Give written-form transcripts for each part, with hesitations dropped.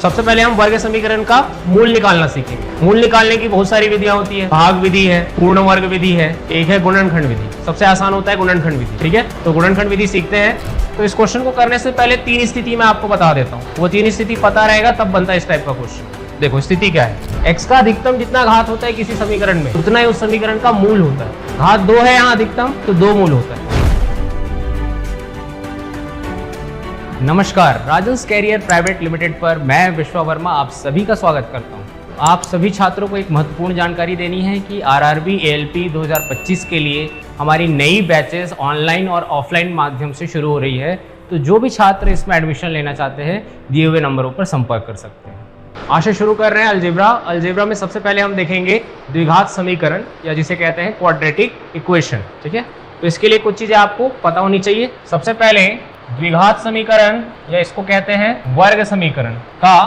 सबसे पहले हम वर्ग समीकरण का मूल निकालना सीखेंगे। मूल निकालने की बहुत सारी विधियां होती है। भाग विधि है, पूर्ण वर्ग विधि है, एक है गुणनखंड विधि। सबसे आसान होता है गुणनखंड विधि। ठीक है, तो गुणनखंड विधि सीखते हैं। तो इस क्वेश्चन को करने से पहले तीन स्थिति मैं आपको बता देता हूँ। वो तीन स्थिति पता रहेगा तब बनता है इस टाइप का क्वेश्चन। देखो स्थिति क्या है, x का अधिकतम जितना घात होता है किसी समीकरण में उतना ही उस समीकरण का मूल होता है। घात 2 है यहाँ अधिकतम, तो 2 मूल होता है। नमस्कार, राजंस कैरियर प्राइवेट लिमिटेड पर मैं विश्वा वर्मा आप सभी का स्वागत करता हूं। आप सभी छात्रों को एक महत्वपूर्ण जानकारी देनी है कि आरआरबी एएलपी 2025 के लिए हमारी नई बैचेस ऑनलाइन और ऑफलाइन माध्यम से शुरू हो रही है। तो जो भी छात्र इसमें एडमिशन लेना चाहते हैं दिए हुए नंबरों पर संपर्क कर सकते हैं। आज से शुरू कर रहे हैं अलजेब्रा। अलजेब्रा में सबसे पहले हम देखेंगे द्विघात समीकरण या जिसे कहते हैं क्वाड्रेटिक इक्वेशन। ठीक है, तो इसके लिए कुछ चीजें आपको पता होनी चाहिए। सबसे पहले द्विघात समीकरण या इसको कहते हैं वर्ग समीकरण का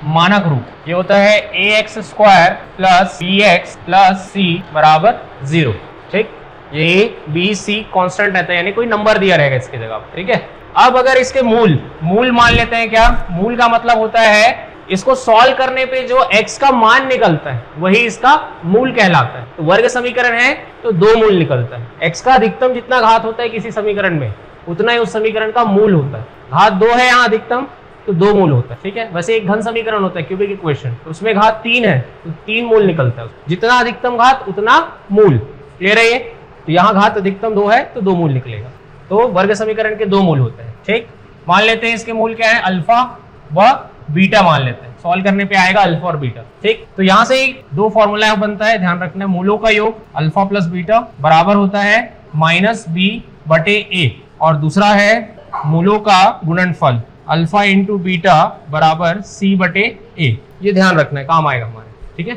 मानक रूप ये होता है ax square plus bx plus c बराबर 0। ठीक, ये b c कांस्टेंट रहता है, यानी कोई नंबर दिया रहेगा इसकी जगह। ठीक है, अब अगर इसके मूल मान लेते हैं। क्या मूल का मतलब होता है, इसको सॉल्व करने पे जो x का मान निकलता है वही इसका मूल कहलाता है। तो वर्ग समीकरण है तो 2 मूल निकलता है। x का अधिकतम जितना घात होता है किसी समीकरण में उतना ही उस समीकरण का मूल होता है। घात 2 है यहाँ अधिकतम, तो 2 मूल होता है। ठीक है, वैसे एक घन समीकरण होता है क्यूबिक इक्वेशन, तो उसमें घात 3 है तो 3 मूल निकलता है। जितना अधिकतम घात उतना मूल। क्लियर है ये? तो यहाँ घात अधिकतम 2 है तो 2 मूल निकलेगा। तो वर्ग समीकरण के 2 मूल होते हैं। ठीक, मान लेते हैं इसके मूल क्या है, अल्फा व बीटा मान लेते हैं। सॉल्व करने पे आएगा अल्फा और बीटा। ठीक, तो यहाँ से 2 फॉर्मूला बनता है, ध्यान रखना है। मूलों का योग अल्फा प्लस बीटा बराबर होता है -b बटे a, और दूसरा है मूलों का गुणनफल अल्फा इंटू बीटा बराबर c बटे a। ये ध्यान रखना है, काम आएगा हमारे। ठीक है,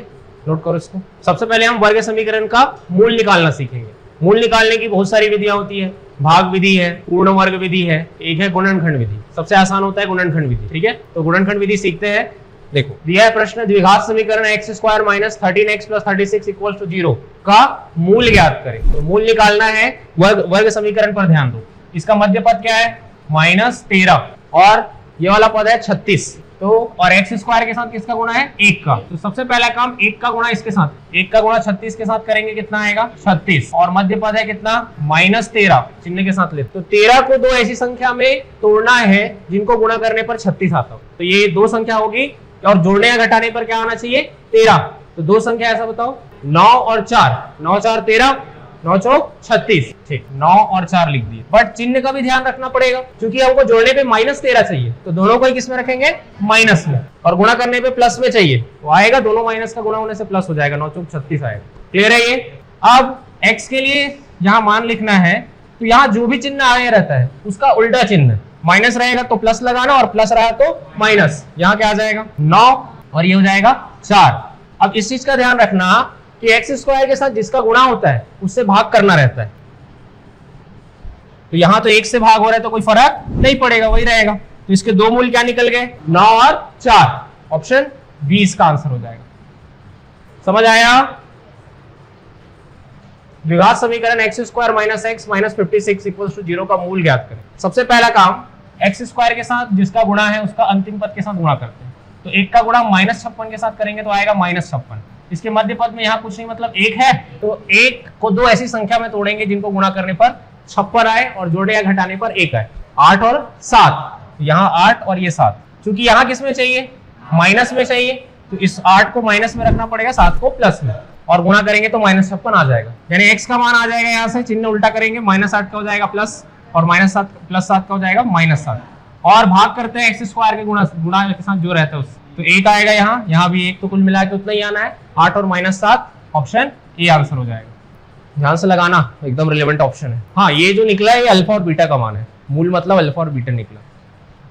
नोट करो इसको। सबसे पहले हम वर्ग समीकरण का मूल निकालना सीखेंगे। मूल निकालने की बहुत सारी विधियां होती है। भाग विधि है, पूर्ण वर्ग विधि है, एक है गुणनखंड विधि। सबसे आसान होता है गुणनखंड विधि। ठीक है, तो गुणनखंड विधि सीखते हैं। देखो दिया है प्रश्न, द्विघात समीकरण x square minus 13x plus 36 equal to 0 का मूल ज्ञात करें। तो मूल निकालना है। वर्ग समीकरण पर ध्यान दो। इसका मध्य पद क्या है, -13, और ये वाला पद है 36। तो और x स्क्वायर के साथ किसका गुणा है, 1 का। तो सबसे पहला काम 1 का गुणा इसके साथ, 1 का गुणा 36 के साथ करेंगे, कितना आएगा 36, और मध्य पद है कितना -13 चिन्ह के साथ ले। तो 13 को 2 ऐसी संख्या में तोड़ना है जिनको गुणा करने पर 36 आता हो। तो ये 2 संख्या होगी, और जोड़ने या घटाने पर क्या आना चाहिए, 13। तो 2 संख्या ऐसा बताओ, 9 और 4, 9 4 13, 9 चौक 36। ठीक, 9 और 4 लिख दिए। बट चिन्ह का भी ध्यान रखना पड़ेगा, क्योंकि हमको जोड़ने पे -13 चाहिए, तो दोनों को ही किस में रखेंगे, माइनस में, और गुणा करने पे प्लस में चाहिए, तो आएगा दोनों माइनस का गुणा होने से प्लस हो जाएगा, 9 चौक 36 आएगा। क्लियर है ये? अब x के लिए यहाँ मान लिखना है, तो यहाँ जो भी चिन्ह आया रहता है उसका उल्टा चिन्ह, माइनस रहेगा तो प्लस लगाना, और प्लस रहा तो माइनस। यहाँ क्या आ जाएगा 9, और ये हो जाएगा 4। अब इस चीज का ध्यान रखना कि एक्स स्क्वायर के साथ जिसका गुणा होता है उससे भाग करना रहता है। तो यहाँ तो 1 से भाग हो रहा है तो कोई फर्क नहीं पड़ेगा, वही रहेगा। तो इसके 2 मूल क्या निकल गए, 9 और 4। ऑप्शन बी इसका आंसर हो जाएगा। समझ आया? द्विघात समीकरण x square minus x minus 56 equal to 0 का मूल ज्ञात करें। सबसे पहला काम x स्क्वायर के साथ जिसका गुणा है उसका अंतिम पद के साथ गुणा करते हैं। तो 1 का गुणा -56 के साथ करेंगे तो आएगा -56। इसके मध्य पद में यहाँ कुछ नहीं, मतलब 1 है, तो 1 को 2 ऐसी संख्या में तोड़ेंगे जिनको गुणा करने पर 56 आए, और जोड़े या घटाने पर 1 आए। 8 और 7, यहाँ 8 और ये 7। क्योंकि यहाँ किस में चाहिए, माइनस में चाहिए, तो इस 8 को माइनस में रखना पड़ेगा, 7 को प्लस में, और गुणा करेंगे तो -56 आ जाएगा। यानी x का मान आ जाएगा, यहाँ से चिन्ह उल्टा करेंगे, -8 का हो जाएगा प्लस, और -7 प्लस 7 का हो जाएगा -7, और भाग करते हैं x स्क्वायर के गुणा के साथ जो रहता है उससे, तो 1 आएगा यहाँ भी 1, तो कुल मिला के उतना ही आना है, 8 और -7। ऑप्शन ए आंसर हो जाएगा। ध्यान से लगाना, एकदम रिलेवेंट ऑप्शन है। हाँ, ये जो निकला है ये अल्फा और बीटा का मान है। मूल मतलब अल्फा और बीटा निकला।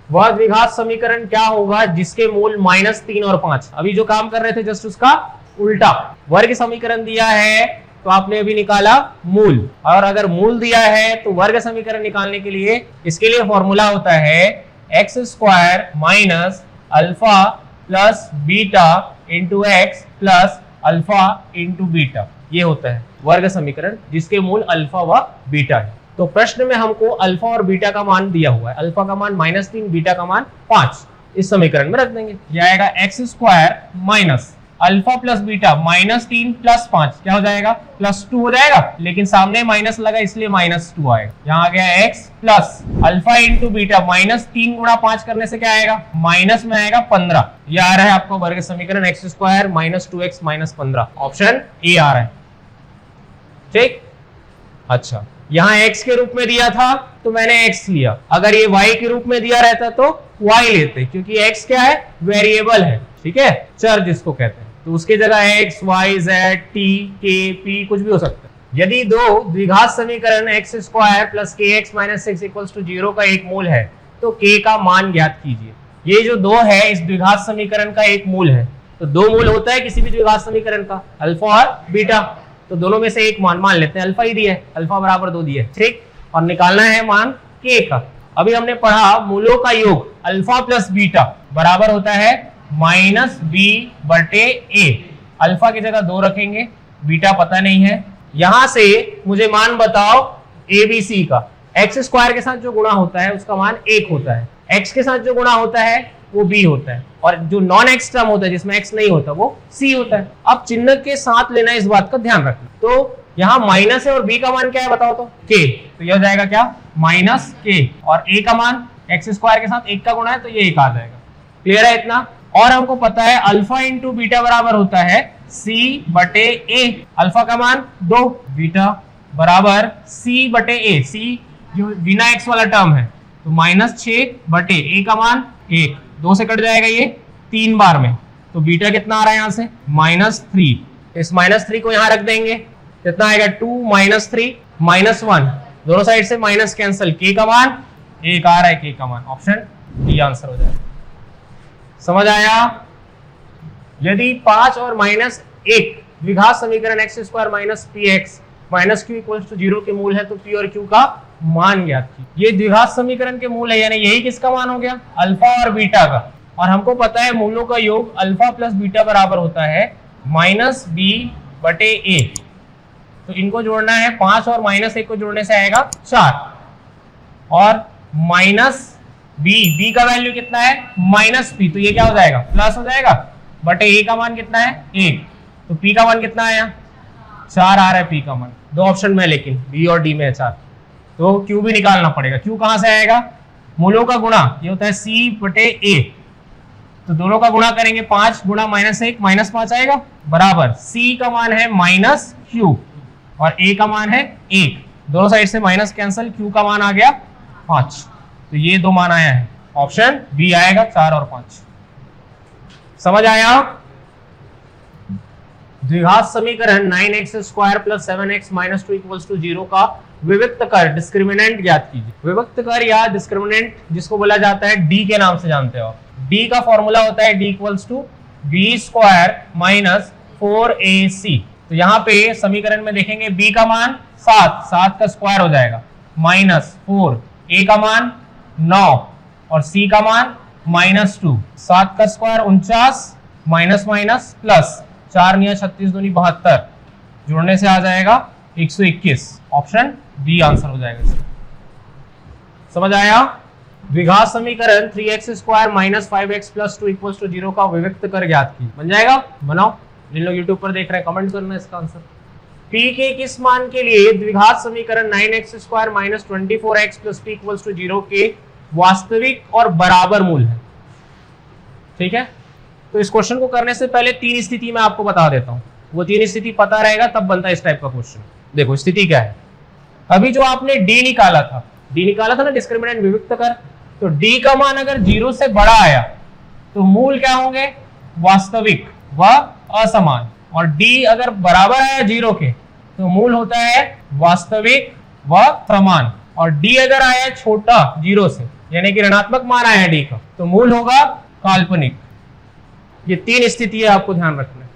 वह द्विघात समीकरण क्या होगा जिसके मूल -3 और 5। अभी जो काम कर रहे थे जस्ट उसका उल्टा। वर्ग समीकरण दिया है तो आपने अभी निकाला मूल, और अगर मूल दिया है तो वर्ग समीकरण निकालने के लिए इसके लिए फॉर्मूला होता है x square minus alpha plus beta into x plus alpha into beta. ये होता है वर्ग समीकरण जिसके मूल अल्फा व बीटा है। तो प्रश्न में हमको अल्फा और बीटा का मान दिया हुआ है। अल्फा का मान -3, बीटा का मान 5। इस समीकरण में रख देंगे। ये आएगा x square minus alpha plus beta -3 plus 5 क्या हो जाएगा +2 हो जाएगा, लेकिन सामने माइनस लगा इसलिए -2 आएगा। यहाँ आ गया x plus alpha into beta -3 गुणा 5 करने से क्या आएगा माइनस में आएगा 15। ये आ रहा है आपको वर्ग समीकरण x square -2x -15, option A आ रहा है। ठीक, अच्छा यहाँ x के रूप में दिया था तो मैंने x लिया, अगर ये y के रूप में दिया रहता तो y लेते, क्योंकि x क्या है वेरिएबल है, ठीक है, चर जिसको कहते हैं, तो उसकी जगह x y z t k p कुछ भी हो सकता है। यदि दो द्विघात समीकरण x square plus kx minus 6 equals to 0 का एक मूल है तो k का मान ज्ञात कीजिए। ये जो दो है इस द्विघात समीकरण का एक मूल है, तो दो मूल होता है किसी भी द्विघात समीकरण का, अल्फा और बीटा, तो दोनों में से एक मान लेते हैं, अल्फा ही दिया है, अल्फा बराबर 2 दिया है, ठीक, और निकालना है मान k का। अभी हमने पढ़ा मूलों का योग अल्फा प्लस बीटा बराबर होता है -b/a। अल्फा की जगह 2 रखेंगे, बीटा पता नहीं है। यहां से मुझे मान बताओ abc का। एक्स स्क्वायर के साथ जो गुणा होता है उसका मान 1 होता है, x के साथ जो गुणा होता है वो b होता है, और जो नॉन एक्स टर्म होता है जिसमें x नहीं होता वो c होता है। अब चिन्ह के साथ लेना, इस बात का ध्यान रखना। तो यहाँ माइनस है और b का मान क्या है बताओ तो k, तो यह हो जाएगा क्या -k, और a का मान एक्स स्क्वायर के साथ 1 का गुणा है तो ये 1 आ जाएगा। क्लियर है इतना? और हमको पता है अल्फा इंटू बीटा बराबर होता है c/a, अल्फा का मान 2, बीटा बराबर c/a, c जो बिना x वाला टर्म है तो -6/a का मान 1, 2 से कट जाएगा ये 3 बार में, तो बीटा कितना आ रहा है यहाँ से -3, इस -3 को यहाँ रख देंगे, कितना आएगा 2 -3 -1, दोनों साइड से माइनस कैंसिल, k का मान 1 आ रहा है, k का मान, ऑप्शन डी आंसर हो जाएगा। समझ आया? यदि 5 और -1 द्विघात समीकरण x square minus px minus q equals to 0 के मूल है तो p और q का मान ज्ञात कीजिए। ये द्विघात समीकरण के मूल है, यानी यही किसका मान हो गया अल्फा और बीटा का, और हमको पता है मूलों का योग अल्फा प्लस बीटा बराबर होता है -b/a, तो इनको जोड़ना है, 5 और -1 को जोड़ने से आएगा 4, और b का वैल्यू कितना है -p, तो ये क्या हो जाएगा प्लस हो जाएगा, बटे a का मान कितना है 1, तो p का मान कितना आया 4 आ रहा है, p का मान 2 ऑप्शन में, लेकिन b और d में है 4, तो q भी निकालना पड़ेगा। q कहां से आएगा, मूलों का गुणा, ये होता है c/a, तो दोनों का गुणा करेंगे, 5 गुणा -1 -5 आएगा, बराबर c का मान है -q और a का मान है 1, दोनों साइड से माइनस कैंसिल, q का मान आ गया 5, तो ये 2 मान आया है, ऑप्शन बी आएगा 4 और 5। समझ आया? द्विघात समीकरण 9x square plus 7x minus 2 equals to 0 का विविक्त कर डिस्क्रिमिनेंट ज्ञात कीजिए। विविक्त कर या डिस्क्रिमिनेंट जिसको बोला जाता है d के नाम से जानते हो, d का फॉर्मूला होता है d equals to b square minus 4ac। तो यहाँ पे समीकरण में देखेंगे b का मान 7 का स्क्वायर हो जाएगा, -4, a का मान 9 और c का मान -2, 7 का स्क्वायर 49, माइनस प्लस 4 × 36 दूनी 72, जोड़ने से आ जाएगा 121, ऑप्शन बी आंसर हो जाएगा इसका। समझ आया? द्विघात समीकरण 3x square minus 5x plus 2 equals to 0 का विविक्त कर ज्ञात की। बन जाएगा? बनाओ। जिन लोग यूट्यूब पर देख रहे हैं कमेंट करना इसका आंसर। p के किस मान के लिए द्विघात समीकरण 9x square minus 24x plus p equals to 0 के वास्तविक और बराबर मूल है? ठीक है, तो इस क्वेश्चन को करने से पहले 3 स्थिति मैं आपको बता देता हूं, वो 3 स्थिति पता रहेगा तब बनता है इस टाइप का क्वेश्चन। देखो स्थिति क्या है, अभी जो आपने d निकाला था ना डिस्क्रिमिनेंट विविक्त कर, तो d का मान अगर 0 से बड़ा आया तो मूल क्या होंगे वास्तविक व असमान, और d अगर बराबर आया 0 के तो मूल होता है वास्तविक व समान, और d अगर आया छोटा 0 से यानी कि ऋणात्मक मान आया d का तो मूल होगा काल्पनिक। ये 3 स्थिति है, आपको ध्यान रखना है।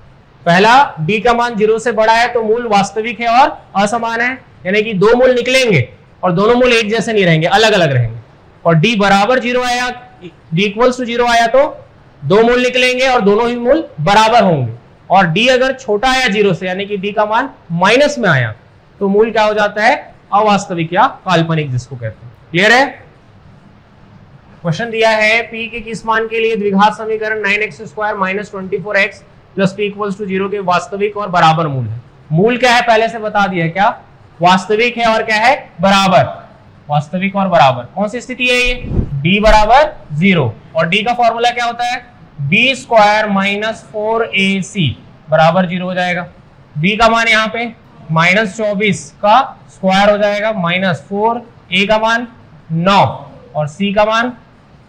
पहला, d का मान 0 से बड़ा है तो मूल वास्तविक है और असमान है, यानी कि 2 मूल निकलेंगे और दोनों मूल एक जैसे नहीं रहेंगे, अलग अलग रहेंगे। और d बराबर 0 आया, d इक्वल्स टू 0 आया तो 2 मूल निकलेंगे और दोनों ही मूल बराबर होंगे। और d अगर छोटा आया 0 से यानी कि d का मान माइनस में आया तो मूल क्या हो जाता है अवास्तविक या काल्पनिक जिसको कहते हैं। क्लियर है? क्वेश्चन दिया है p के किस मान के लिए द्विघात समीकरण 9x² minus 24x plus p equals to 0 के वास्तविक और बराबर मूल है। मूल क्या है पहले से बता दिया है, क्या वास्तविक है और क्या है बराबर, वास्तविक और बराबर। कौन सी स्थिति है ये, d बराबर 0 और d का फॉर्मूला क्या होता है b² माइनस 4ac बराबर 0 हो जाएगा। b का मान यहाँ पे माइनस 24 का स्क्वायर हो जाएगा माइनस 4, a का मान 9 और c का मान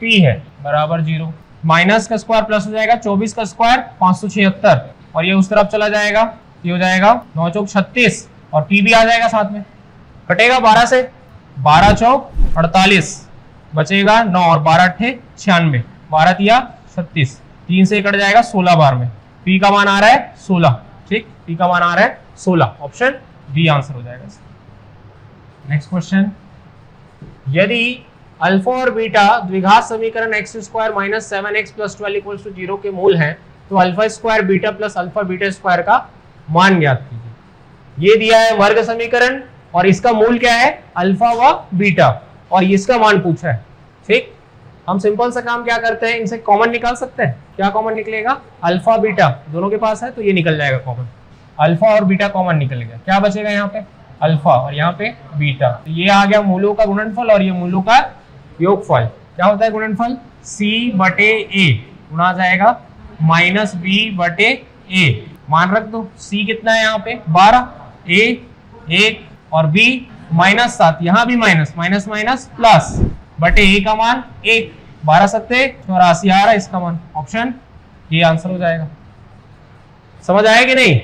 p है बराबर 0। माइनस का स्क्वायर प्लस हो जाएगा, 24 का स्क्वायर 576 और ये उस तरफ चला जाएगा, ये हो जाएगा 9 चौक 36 और p भी आ जाएगा साथ में, कटेगा 12 से, 12 चौक 48 बचेगा 9 और 12 अट्ठे 96, 12 तिया 36, 3 से कट जाएगा 16 बार में, p का मान आ रहा है 16। ठीक, p का मान आ रहा है 16, ऑप्शन बी आंसर हो जाएगा। नेक्स्ट क्वेश्चन, यदि अल्फा और बीटा द्विघात समीकरण x² minus 7x plus 12 equals to 0 के मूल हैं तो alpha square beta plus alpha beta square का मान ज्ञात कीजिए। ये दिया है वर्ग समीकरण और इसका मूल क्या है अल्फा व बीटा और इसका मान पूछा है। ठीक, हम सिंपल सा काम क्या करते हैं, इनसे कॉमन निकाल सकते हैं। क्या कॉमन निकलेगा, अल्फा बीटा दोनों के पास है तो ये निकल जाएगा कॉमन, अल्फा और बीटा कॉमन निकल गया, क्या बचेगा यहाँ पे अल्फा और यहाँ पे बीटा। तो ये आ गया मूलों का गुणनफल और ये मूलों का योगफल। क्या होता है गुणनफल, c बटे a गुणा जाएगा माइनस b बटे a, मान रख दो, c कितना है यहाँ पे 12, a 1 और b माइनस 7, यहाँ भी माइनस माइनस माइनस प्लस बटे a का मान 1, 12 सत्ते 84 आ रहा है इसका मान, ऑप्शन ये आंसर हो जाएगा। समझ आया कि नहीं।